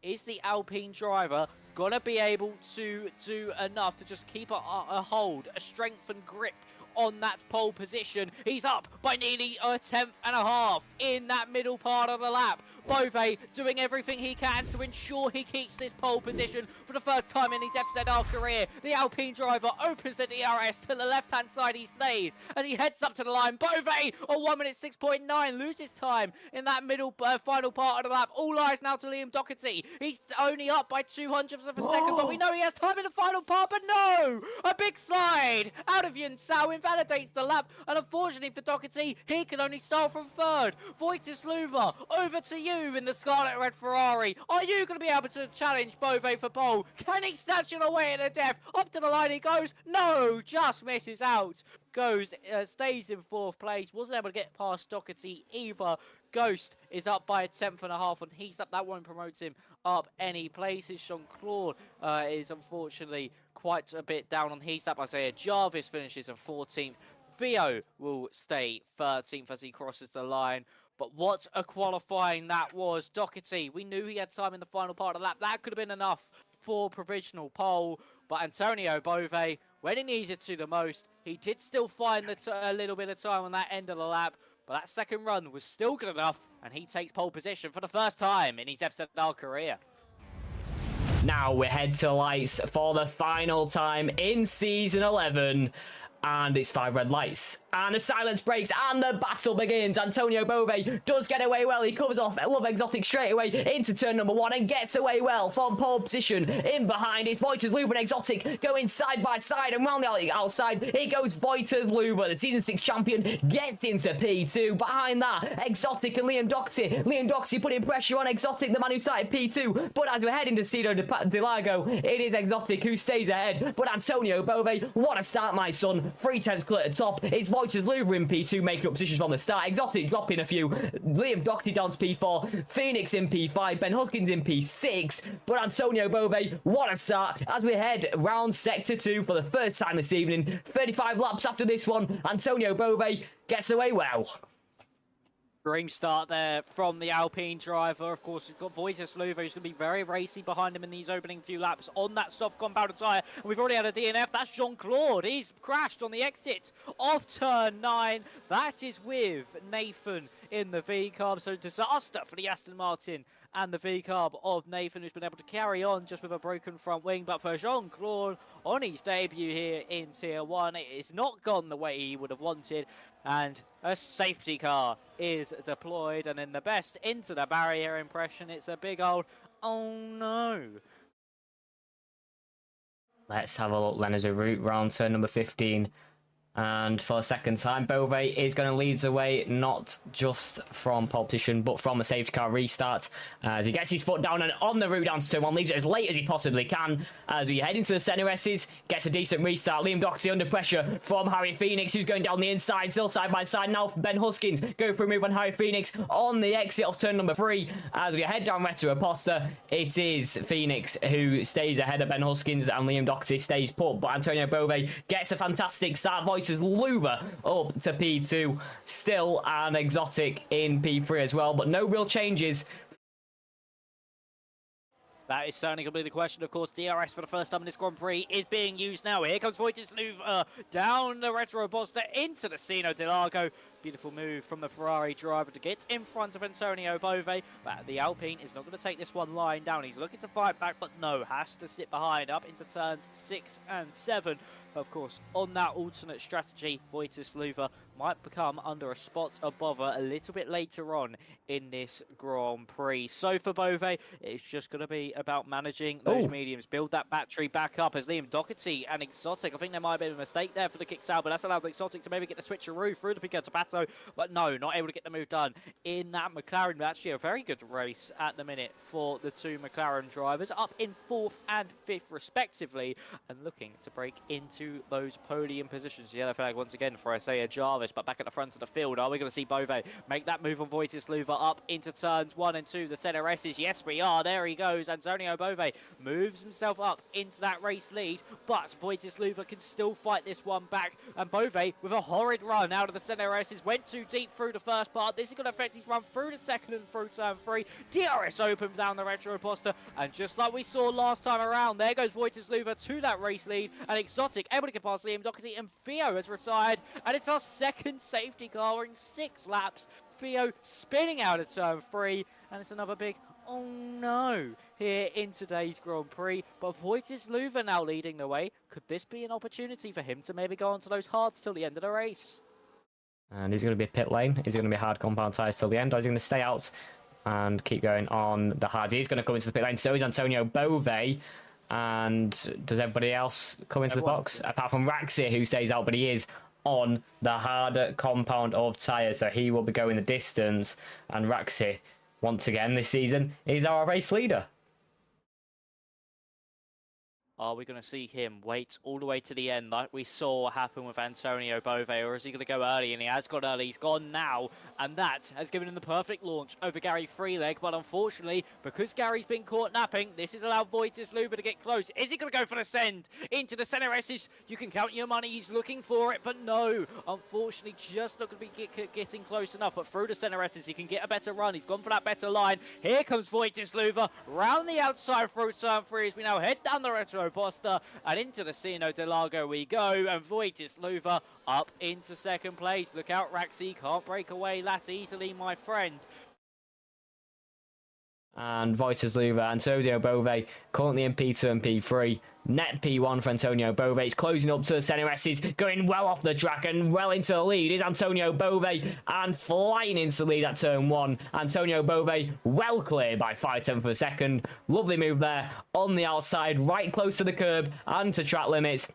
Is the Alpine driver gonna be able to do enough to just keep a hold, a strength and grip on that pole position? He's up by nearly a tenth and a half in that middle part of the lap. Bove doing everything he can to ensure he keeps this pole position for the first time in his FZR career. The Alpine driver opens the DRS to the left-hand side. He stays as he heads up to the line. Bove on 1 minute 6.9 loses time in that middle final part of the lap. All eyes now to Liam Doherty. He's only up by 200ths of a second, but we know he has time in the final part. But no, a big slide out of Yunsao invalidates the lap, and unfortunately for Doherty, he can only start from third. Wojciech, over to you in the Scarlet Red Ferrari. Are you going to be able to challenge Bove for pole? Can he snatch it away in a death? Up to the line he goes. No, just misses out. Stays in fourth place. Wasn't able to get past Doherty either. Ghost is up by a tenth and a half, and he's up. That won't promote him up any places. Jean-Claude is unfortunately quite a bit down on his lap. Isaiah Jarvis finishes in 14th. Theo will stay 13th as he crosses the line. But what a qualifying that was. Doherty, we knew he had time in the final part of the lap. That could have been enough for provisional pole. But Antonio Bove, when he needed to the most, he did still find a little bit of time on that end of the lap. But that second run was still good enough, and he takes pole position for the first time in his FZR career. Now we head to lights for the final time in Season 11. And it's 5 red lights. And the silence breaks and the battle begins. Antonio Bove does get away well. He covers off Love Exotic straight away into turn number 1 and gets away well from pole position. In behind is Voiters, Luva and Exotic going side by side, and round the outside here goes Voiters, Luva. The Season 6 champion gets into P2. Behind that, Exotic and Liam Doherty. Liam Doherty putting pressure on Exotic, the man who started P2. But as we're heading to Cedro de Lago, it is Exotic who stays ahead. But Antonio Bove, what a start, my son. 3/10 clear at the top. It's Voiters, Luva in P2 making up positions from the start. Exotic dropping a few. Liam Doherty down to P4. Phoenix in P5. Ben Huskins in P6. But Antonio Bove, what a start as we head round Sector 2 for the first time this evening. 35 laps after this one. Antonio Bove gets away well. Dream start there from the Alpine driver. Of course, he's got Wojciech, who's going to be very racy behind him in these opening few laps on that soft compound tyre. And we've already had a DNF. That's Jean-Claude. He's crashed on the exit of turn 9. That is with Nathan in the V-Carb. So disaster for the Aston Martin and the V-Carb of Nathan, who's been able to carry on just with a broken front wing. But for Jean-Claude, on his debut here in Tier 1, it is not gone the way he would have wanted. And a safety car is deployed, and in the best into the barrier impression, it's a big old oh no. Let's have a look then as a route round turn number 15. And for a second time, Bove is going to lead the way, not just from pole position, but from a safety car restart. As he gets his foot down and on the route down to turn 1, leaves it as late as he possibly can. As we head into the CNRSs, gets a decent restart. Liam Doherty under pressure from Harry Phoenix, who's going down the inside, still side by side. Now Ben Huskins go for a move on Harry Phoenix on the exit of turn number 3. As we head down Retro Aposta, it is Phoenix who stays ahead of Ben Huskins, and Liam Doherty stays put. But Antonio Bove gets a fantastic start. Voices Luva up to P2 still, and Exotic in P3 as well, but no real changes. That is certainly going to be the question. Of course, DRS for the first time in this Grand Prix is being used now. Here comes Wojciech down the Retro Aposta into the Cedro de Lago. Beautiful move from the Ferrari driver to get in front of Antonio Bove. But the Alpine is not going to take this one lying down. He's looking to fight back, but no, has to sit behind up into turns 6 and 7. Of course, on that alternate strategy, Wojciech Luva might become under a spot above her a little bit later on in this Grand Prix. So for Bove, it's just going to be about managing those mediums, build that battery back up as Liam Doherty and Exotic. I think there might have been a mistake there for the kicks out, but that's allowed Exotic to maybe get the switcheroo through the Pico Tapato, but no, not able to get the move done in that McLaren. Actually, a very good race at the minute for the two McLaren drivers, up in 4th and 5th respectively, and looking to break into those podium positions. Yellow flag once again for Isaiah Jarvis, but back at the front of the field, are we going to see Bove make that move on Wojciech Luva up into turns 1 and 2, the CNRSs? Yes, we are. There he goes. Antonio Bove moves himself up into that race lead, but Wojciech Luva can still fight this one back, and Bove with a horrid run out of the CNRSs CNOraces went too deep through the first part. This is going to affect his run through the second and through turn 3. DRS opens down the Retro Imposter, and just like we saw last time around, there goes Wojciech to that race lead, and Exotic able to get past Liam Doherty, and Theo has retired, and it's our second safety car in 6 laps. Theo spinning out of turn 3, and it's another big oh no here in today's Grand Prix. But Wojciech now leading the way. Could this be an opportunity for him to maybe go onto those hards till the end of the race? And is it going to be a pit lane? Is it going to be hard compound tyres till the end, or is he going to stay out and keep going on the hards? He's going to come into the pit lane. So is Antonio Bove. And does everybody else come into the box? Apart from Raxi, who stays out, but he is on the harder compound of tyres, so he will be going the distance. And Raxi, once again this season, is our race leader. Are we going to see him wait all the way to the end like we saw happen with Antonio Bove, or is he going to go early? And he has gone early, he's gone now, and that has given him the perfect launch over Gary Freeleg. But unfortunately, because Gary's been caught napping, this has allowed Wojciech to get close. Is he going to go for the send into the center S's? You can count your money, he's looking for it, but no, unfortunately just not going to be getting close enough. But through the center S's, he can get a better run. He's gone for that better line. Here comes Wojciech round the outside through turn 3 as we now head down the Retro Imposter, and into the Cino de Lago we go, and Wojciech up into second place. Look out, Raxi, can't break away that easily, my friend. And Wojciech Antonio Bove currently in P2 and P3. Net P1 for Antonio Bove. It's closing up to the center S's, going well off the track and well into the lead is Antonio Bove, and flying into the lead at turn 1. Antonio Bove well clear by 5/10 of a second. Lovely move there on the outside, right close to the curb and to track limits.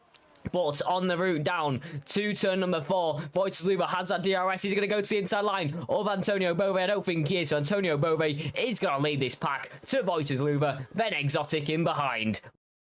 But on the route down to turn number 4, Wojciech has that DRS. He's going to go to the inside line of Antonio Bove. I don't think he is. So Antonio Bove is going to lead this pack to Wojciech, then Exotic in behind.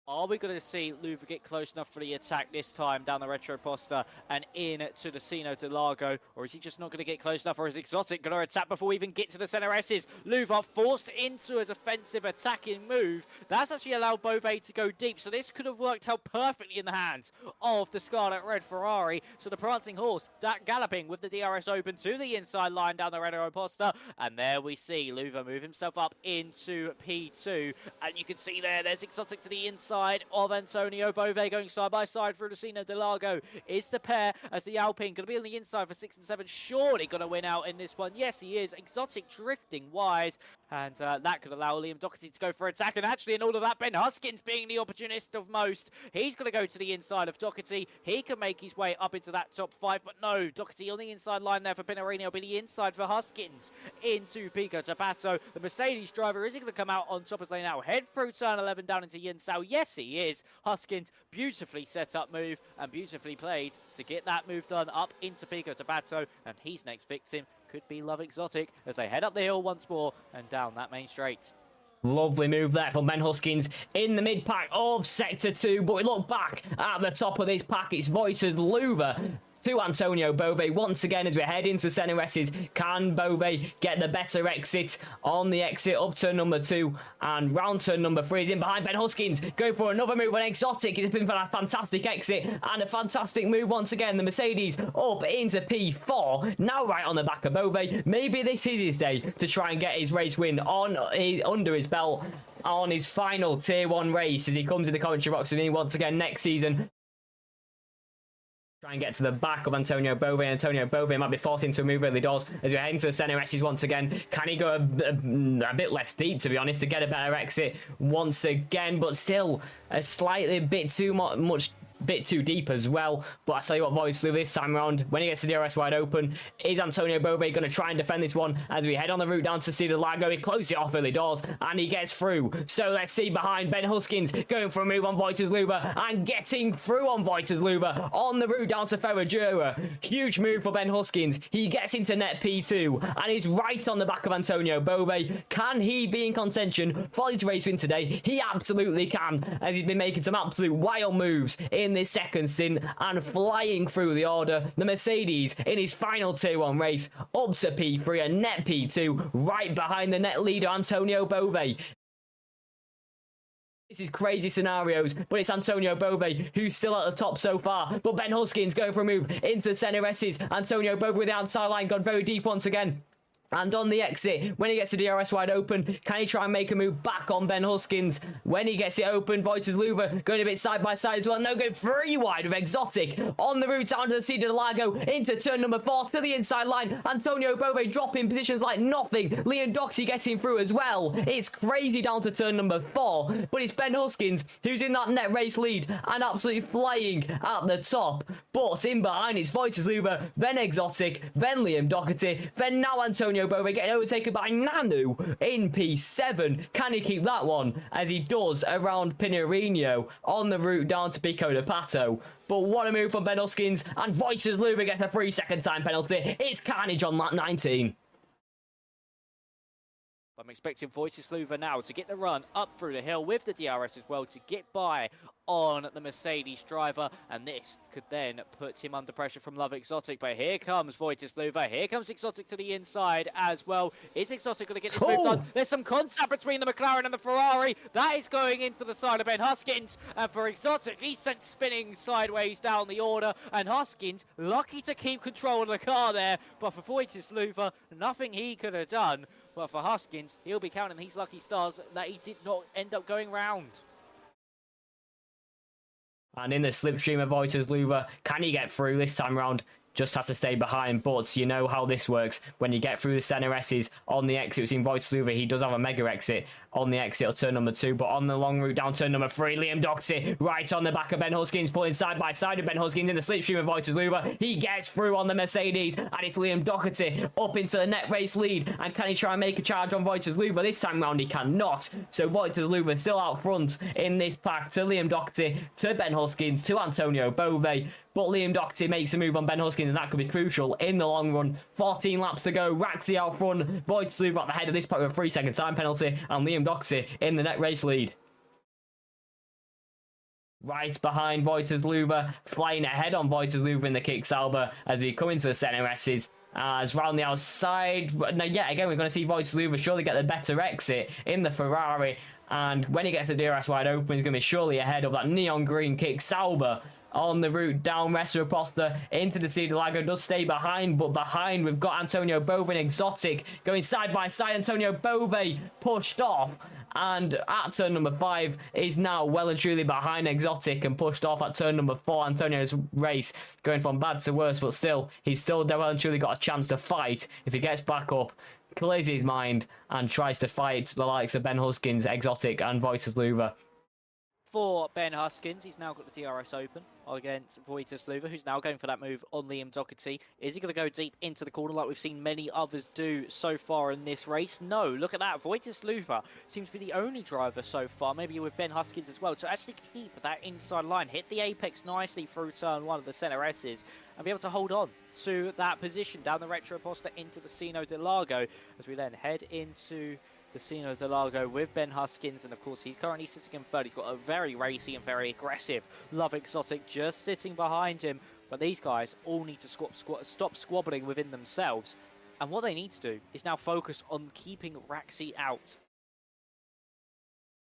Are we going to see Luva get close enough for the attack this time down the Retro Imposter and in to the Cino de Lago? Or is he just not going to get close enough? Or is Exotic going to attack before we even get to the center S's? Luva forced into a defensive attacking move. That's actually allowed Bove to go deep. So this could have worked out perfectly in the hands of the Scarlet Red Ferrari. So the Prancing Horse galloping with the DRS open to the inside line down the Retro Imposter. And there we see Luva move himself up into P2. And you can see there's Exotic to the inside of Antonio Bove going side by side through the Cino de Lago. Is the pair as the Alpine going to be on the inside for 6 and 7? Surely going to win out in this one. Yes, he is. Exotic drifting wide, and that could allow Liam Doherty to go for attack. And actually, in all of that, Ben Huskins being the opportunist of most, he's going to go to the inside of Doherty. He can make his way up into that top 5, but no, Doherty on the inside line there for Pinarini. Will be the inside for Huskins into Pico Tapato. The Mercedes driver, is he going to come out on top as they now head through turn 11 down into Yinsao? Yes, he is. Huskins, beautifully set up move and beautifully played to get that move done up into Pico Tapato, and his next victim could be Love Exotic as they head up the hill once more and down that main straight. Lovely move there from Ben Huskins in the mid-pack of Sector 2, but we look back at the top of this pack. It's Wojciech to Antonio Bove once again as we head into center S's. Can Bove get the better exit on the exit of turn number 2, and round turn number 3 is in behind Ben Huskins, going for another move on Exotic. He's been for a fantastic exit and a fantastic move once again. The Mercedes up into P4, now right on the back of Bove. Maybe this is his day to try and get his race win under his belt on his final tier 1 race as he comes in the commentary box with me once again next season. Try and get to the back of Antonio Bove. Antonio Bove might be forced into a move early doors as we head into the center S's once again. Can he go a bit less deep, to be honest, to get a better exit once again? But still, a slightly bit too much. Bit too deep as well. But I tell you what, Wojciech this time around, when he gets the DRS wide open, is Antonio Bove going to try and defend this one as we head on the route down to Cedar Lago? He closed it off early doors and he gets through. So let's see behind Ben Huskins going for a move on Wojciech and getting through on Wojciech on the route down to Ferragura. Huge move for Ben Huskins. He gets into net P2 and he's right on the back of Antonio Bove. Can he be in contention for his race win today? He absolutely can, as he's been making some absolute wild moves in this second stint and flying through the order. The Mercedes in his final tier 1 race up to P3 and net P2 right behind the net leader Antonio Bove. This is crazy scenarios, but it's Antonio Bove who's still at the top so far. But Ben Huskin's going for a move into fzrracingleague's. Antonio Bove with the outside line, gone very deep once again. And on the exit, when he gets the DRS wide open, can he try and make a move back on Ben Huskins? When he gets it open, fzrracingleague going a bit side by side as well. No, go 3 wide with Exotic on the route down to the Cedar Lago into turn number 4 to the inside line. Antonio Bove dropping positions like nothing. Liam Doxey getting through as well. It's crazy down to turn number 4, but it's Ben Huskins who's in that net race lead and absolutely flying at the top. But in behind it's fzrracingleague, then Exotic, then Liam Doherty, then now Antonio Bove getting overtaken by Nanu in P7. Can he keep that one? As he does around Pinarino on the route down to Pico de Pato. But what a move from Ben Huskins, and fzrracingleague gets a 3-second time penalty. It's carnage on lap 19. I'm expecting fzrracingleague now to get the run up through the hill with the DRS as well to get by on the Mercedes driver, and this could then put him under pressure from Love Exotic. But here comes fzrracingleague, here comes Exotic to the inside as well. Is Exotic going to get this move done? There's some contact between the McLaren and the Ferrari. That is going into the side of Ben Huskins, and for Exotic, he's sent spinning sideways down the order, and Huskins lucky to keep control of the car there, but for fzrracingleague, nothing he could have done. But for Huskins, he'll be counting these lucky stars that he did not end up going round. And in the slipstream of fzrracingleague, can he get through this time round? Just has to stay behind, but you know how this works. When you get through the fzrracingleagues on the exit in fzrracingleague, he does have a mega exit on the exit of turn number 2, but on the long route down turn number 3, Liam Doherty right on the back of Ben Huskins, pulling side by side with Ben Huskins in the slipstream of fzrracingleague. He gets through on the Mercedes, and it's Liam Doherty up into the net race lead. And can he try and make a charge on fzrracingleague? This time round he cannot. So fzrracingleague still out front in this pack to Liam Doherty, to Ben Huskins, to Antonio Bove. But Liam Doherty makes a move on Ben Huskins, and that could be crucial in the long run. 14 laps to go. Raxi out front. fzrracingleague at the head of this pack with a 3-second time penalty, and Liam Doherty in the net race lead. Right behind fzrracingleague, flying ahead on fzrracingleague in the kick Sauber as we come into the fzrracingleagues. As round the outside, now yet again we're going to see fzrracingleague surely get the better exit in the Ferrari, and when he gets the DRS wide open, he's going to be surely ahead of that neon green kick Sauber. On the route down Fzrracingleague into the Cedar Lago, does stay behind, but behind we've got Antonio Bove and Exotic going side by side. Antonio Bove pushed off, and at turn number 5 is now well and truly behind Exotic and pushed off at turn number 4. Antonio's race going from bad to worse, but still, he's still well and truly got a chance to fight if he gets back up, clears his mind, and tries to fight the likes of Ben Huskins, Exotic, and fzrracingleague. For Ben Huskins, he's now got the DRS open against fzrracingleague, who's now going for that move on Liam Doherty. Is he going to go deep into the corner like we've seen many others do so far in this race? No, look at that. fzrracingleague seems to be the only driver so far, maybe with Ben Huskins as well, to actually keep that inside line, hit the apex nicely through turn 1 of the fzrracingleagues, and be able to hold on to that position down the Retro Posta into the Sino de Lago, as we then head into the Sino de Lago with Ben Huskins, and of course he's currently sitting in third. He's got a very racy and very aggressive Love Exotic just sitting behind him, but these guys all need to stop squabbling within themselves, and what they need to do is now focus on keeping Raxi out.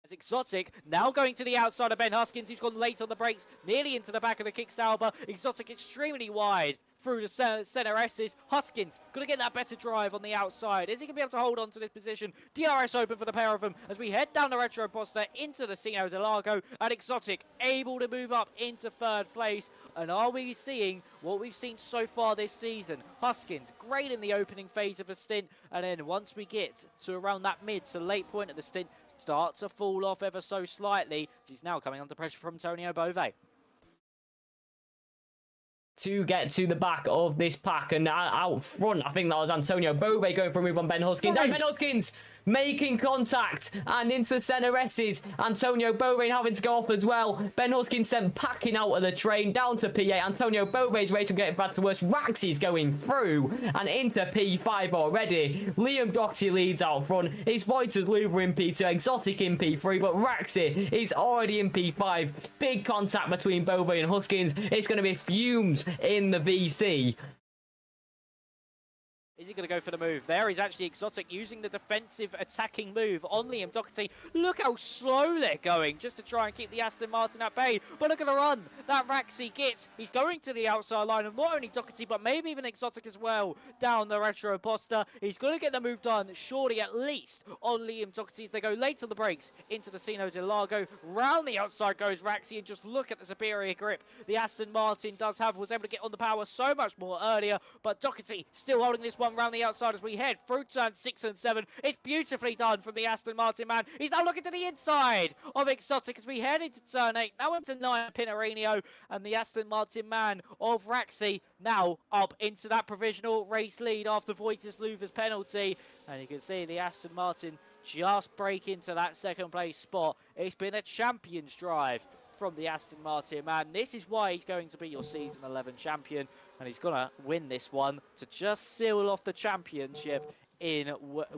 As Exotic now going to the outside of Ben Huskins, who's gone late on the brakes, nearly into the back of the kick Sauber. Exotic extremely wide through the fzrracingleagues. Huskins going to get that better drive on the outside. Is he going to be able to hold on to this position? DRS open for the pair of them as we head down the Retro Posta into the Sino de Lago, and Exotic able to move up into 3rd place. And are we seeing what we've seen so far this season? Huskins great in the opening phase of a stint, and then once we get to around that mid to late point of the stint, start to fall off ever so slightly. He's now coming under pressure from Antonio Bove. To get to the back of this pack, and out front, I think that was Antonio Bove going for a move on Ben Huskins. And Ben Huskins making contact, and into the fzrracingleagues. Antonio Bove having to go off as well. Ben Huskins sent packing out of the train down to P8. Antonio Bove's race will get bad to worse. Raxi's going through and into P5 already. Liam Doherty leads out front. It's fzrracingleague in P2, Exotic in P3, but Raxi is already in P5. Big contact between Bove and Huskins. It's going to be fumes in the VC. Is he going to go for the move? There he's actually Exotic using the defensive attacking move on Liam Doherty. Look how slow they're going just to try and keep the Aston Martin at bay. But look at the run that Raxi gets. He's going to the outside line of not only Doherty but maybe even Exotic as well down the Retro Poster. He's going to get the move done, surely at least on Liam Doherty as they go late on the brakes into the Sino de Largo. Round the outside goes Raxi, and just look at the superior grip the Aston Martin does have. Was able to get on the power so much more earlier, but Doherty still holding this one round the outside as we head through turn 6 and 7. It's beautifully done from the Aston Martin man. He's now looking to the inside of Exotic as we head into turn 8. Now into 9, Pinarino, and the Aston Martin man of Raxi now up into that provisional race lead after Voitis Luva's penalty. And you can see the Aston Martin just break into that second place spot. It's been a champion's drive from the Aston Martin man. This is why he's going to be your season 11 champion, and he's going to win this one to just seal off the championship in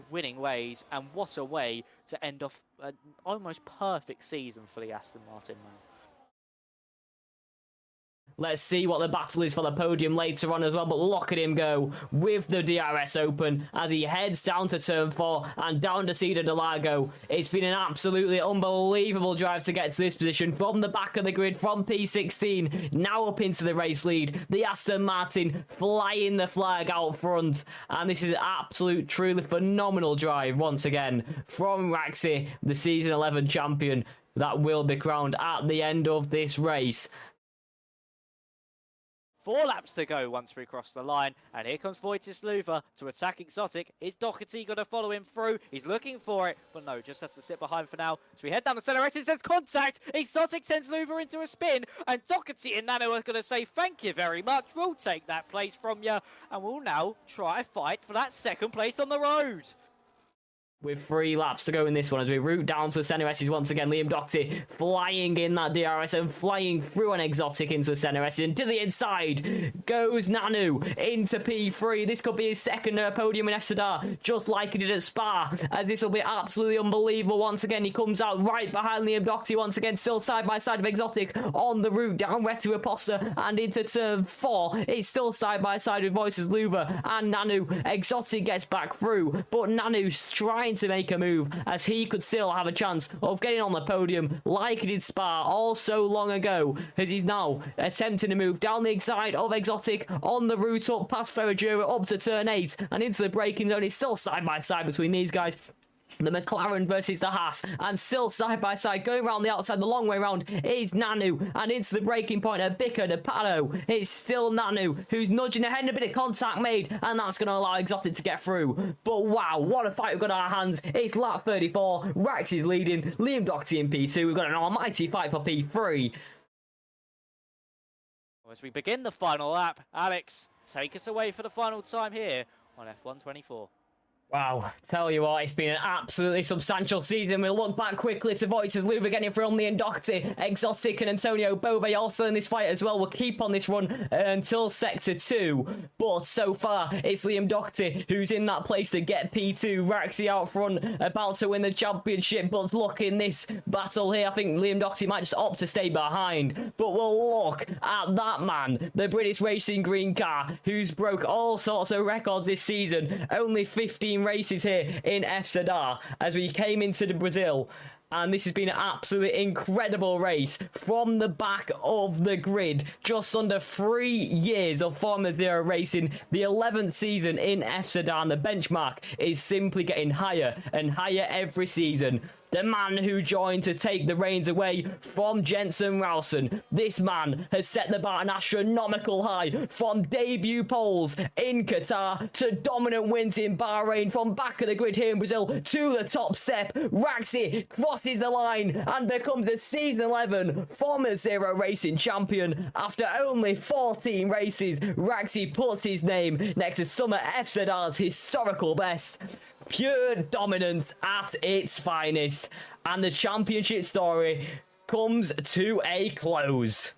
winning ways. And what a way to end off an almost perfect season for the Aston Martin man. Let's see what the battle is for the podium later on as well, but look at him go with the DRS open as he heads down to turn 4 and down to Cedar de Largo. It's been an absolutely unbelievable drive to get to this position from the back of the grid, from P16, now up into the race lead. The Aston Martin flying the flag out front, and this is an absolute, truly phenomenal drive once again from Raxi, the season 11 champion that will be crowned at the end of this race. 4 laps to go once we cross the line, and here comes Voitis Luva to attack Exotic. Is Doherty going to follow him through? He's looking for it, but no, just has to sit behind for now. So we head down the center race, it says contact. Exotic sends Luva into a spin, and Doherty and Nano are going to say thank you very much. We'll take that place from you, and we'll now try a fight for that second place on the road. With 3 laps to go in this one as we route down to the center S's once again. Liam Doherty flying in that DRS and flying through an Exotic into the center S, and to the inside goes Nanu into P3. This could be his second podium in FZR, just like he did at Spa, as this will be absolutely unbelievable. Once again, he comes out right behind Liam Doherty once again, still side by side of Exotic on the route down Retro Aposta and into turn 4. It's still side by side with Voices Luva and Nanu. Exotic gets back through, but Nanu's trying to make a move as he could still have a chance of getting on the podium like he did Spa all so long ago, as he's now attempting to move down the side of Exotic on the route up past Ferragura up to turn 8 and into the braking zone. It's still side by side between these guys. The McLaren versus the Haas, and still side by side going around the outside the long way round is Nanu, and into the breaking point at Bicker de Pado. It's still Nanu who's nudging ahead, and a bit of contact made, and that's going to allow Exotic to get through. But wow, what a fight we've got on our hands. It's lap 34, Rax is leading, Liam Doherty in P2. We've got an almighty fight for P3. As we begin the final lap, Alex, take us away for the final time here on F124. Wow, tell you what, it's been an absolutely substantial season. We'll look back quickly to Voices Luva getting it from Liam Doherty, Exotic and Antonio Bove also in this fight as well. We'll keep on this run until Sector 2. But so far, it's Liam Doherty who's in that place to get P2. Raxi out front, about to win the championship. But look, in this battle here, I think Liam Doherty might just opt to stay behind. But we'll look at that man, the British Racing Green Car, who's broke all sorts of records this season. Only 15 races here in FZR as we came into the Brazil, and this has been an absolutely incredible race from the back of the grid. Just under 3 years of Formula Zero racing, the 11th season in FZR, and the benchmark is simply getting higher and higher every season. The man who joined to take the reins away from Jensen Rowson. This man has set the bar an astronomical high, from debut poles in Qatar to dominant wins in Bahrain, from back of the grid here in Brazil to the top step. Raxi crosses the line and becomes the season 11 Formula Zero racing champion. After only 14 races, Raxi puts his name next to Summer FZR's historical best. Pure dominance at its finest, and the championship story comes to a close.